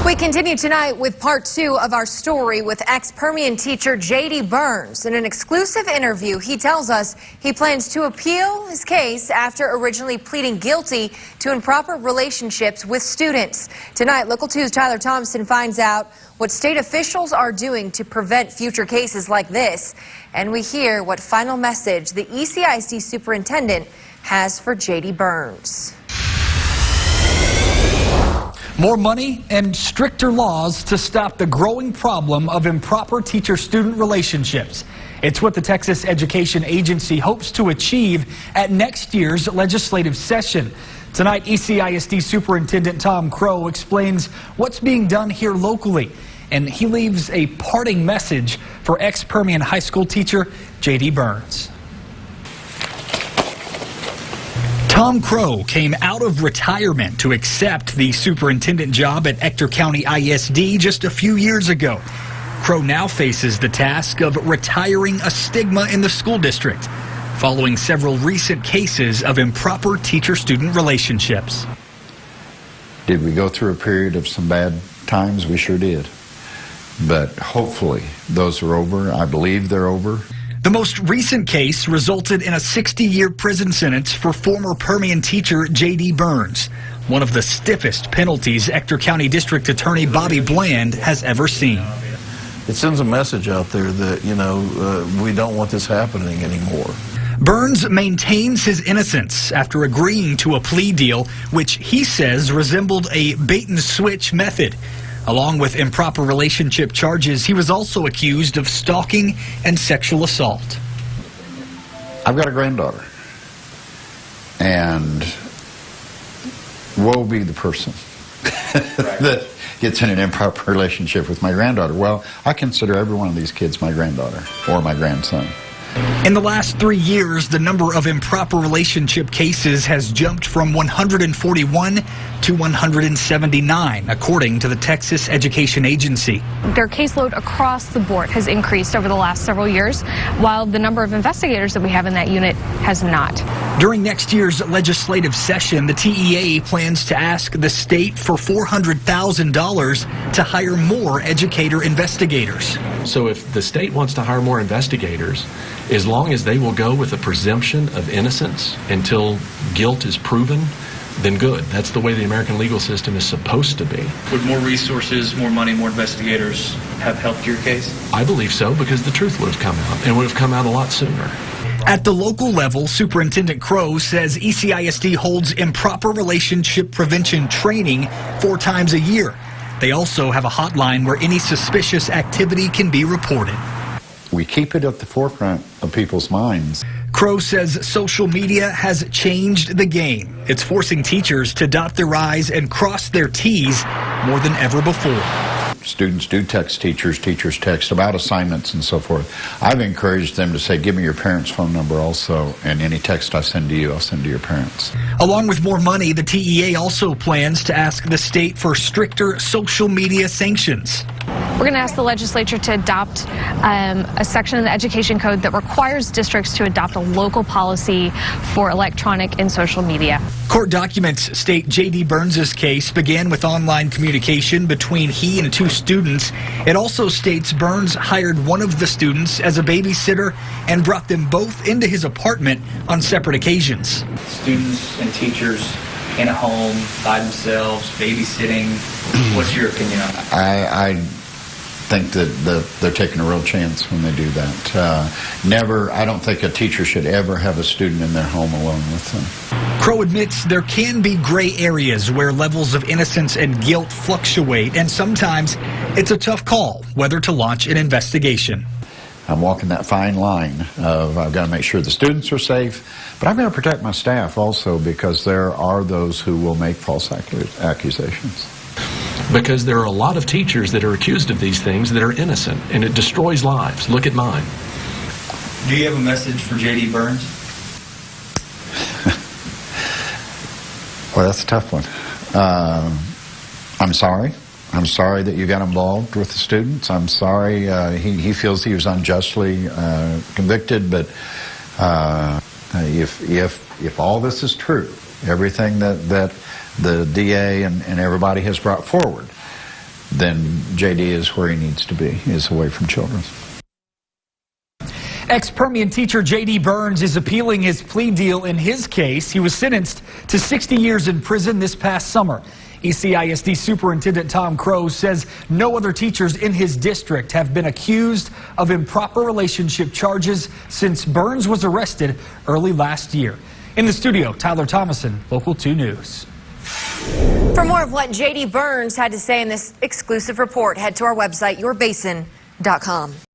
We continue tonight with part 2 of our story with ex-Permian teacher J.D. Burns. In an exclusive interview, he tells us he plans to appeal his case after originally pleading guilty to improper relationships with students. Tonight, Local 2's Tyler Thompson finds out what state officials are doing to prevent future cases like this. And we hear what final message the ECISD superintendent has for J.D. Burns. More money and stricter laws to stop the growing problem of improper teacher-student relationships. It's what the Texas Education Agency hopes to achieve at next year's legislative session. Tonight, ECISD Superintendent Tom Crow explains what's being done here locally, and he leaves a parting message for ex-Permian high school teacher J.D. Burns. Tom Crow came out of retirement to accept the superintendent job at Ector County ISD just a few years ago. Crow now faces the task of retiring a stigma in the school district, following several recent cases of improper teacher-student relationships. Did we go through a period of some bad times? We sure did. But hopefully those are over. I believe they're over. The most recent case resulted in a 60-year prison sentence for former Permian teacher J.D. Burns, one of the stiffest penalties Ector County District Attorney Bobby Bland has ever seen. It sends a message out there that, we don't want this happening anymore. Burns maintains his innocence after agreeing to a plea deal, which he says resembled a bait-and-switch method. Along with improper relationship charges, he was also accused of stalking and sexual assault. I've got a granddaughter, and woe be the person that gets in an improper relationship with my granddaughter. Well, I consider every one of these kids my granddaughter or my grandson. In the last 3 years, the number of improper relationship cases has jumped from 141 to 179, according to the Texas Education Agency. Their caseload across the board has increased over the last several years, while the number of investigators that we have in that unit has not. During next year's legislative session, the TEA plans to ask the state for $400,000 to hire more educator investigators. So if the state wants to hire more investigators, as long as they will go with a presumption of innocence until guilt is proven, then good. That's the way the American legal system is supposed to be. Would more resources, more money, more investigators have helped your case? I believe so, because the truth would have come out, and would have come out a lot sooner. At the local level, Superintendent Crow says ECISD holds improper relationship prevention training 4 times a year. They also have a hotline where any suspicious activity can be reported. We keep it at the forefront of people's minds. Crow says social media has changed the game. It's forcing teachers to dot their I's and cross their T's more than ever before. Students do text teachers, teachers text about assignments and so forth. I've encouraged them to say, give me your parents' phone number also, and any text I send to you, I'll send to your parents. Along with more money, the TEA also plans to ask the state for stricter social media sanctions. We're going to ask the legislature to adopt a section in the education code that requires districts to adopt a local policy for electronic and social media. Court documents state J.D. Burns' case began with online communication between he and 2 students. It also states Burns hired one of the students as a babysitter and brought them both into his apartment on separate occasions. Students and teachers in a home by themselves, babysitting. What's your opinion on that? I think that they're taking a real chance when they do that. I don't think a teacher should ever have a student in their home alone with them. Crow admits there can be gray areas where levels of innocence and guilt fluctuate, and sometimes it's a tough call whether to launch an investigation. I'm walking that fine line of I've got to make sure the students are safe, but I've got to protect my staff also, because there are those who will make false accusations. Because there are a lot of teachers that are accused of these things that are innocent, and it destroys lives. Look at mine. Do you have a message for J.D. Burns? Well, that's a tough one. I'm sorry. I'm sorry that you got involved with the students. I'm sorry he feels he was unjustly convicted, but if all this is true, everything that the DA and everybody has brought forward, then JD is where he needs to be, is away from children. Ex-Permian teacher J.D. Burns is appealing his plea deal in his case. He was sentenced to 60 years in prison this past summer. ECISD Superintendent Tom Crow says no other teachers in his district have been accused of improper relationship charges since Burns was arrested early last year. In the studio, Tyler Thomason, Local 2 News. For more of what J.D. Burns had to say in this exclusive report, head to our website, yourbasin.com.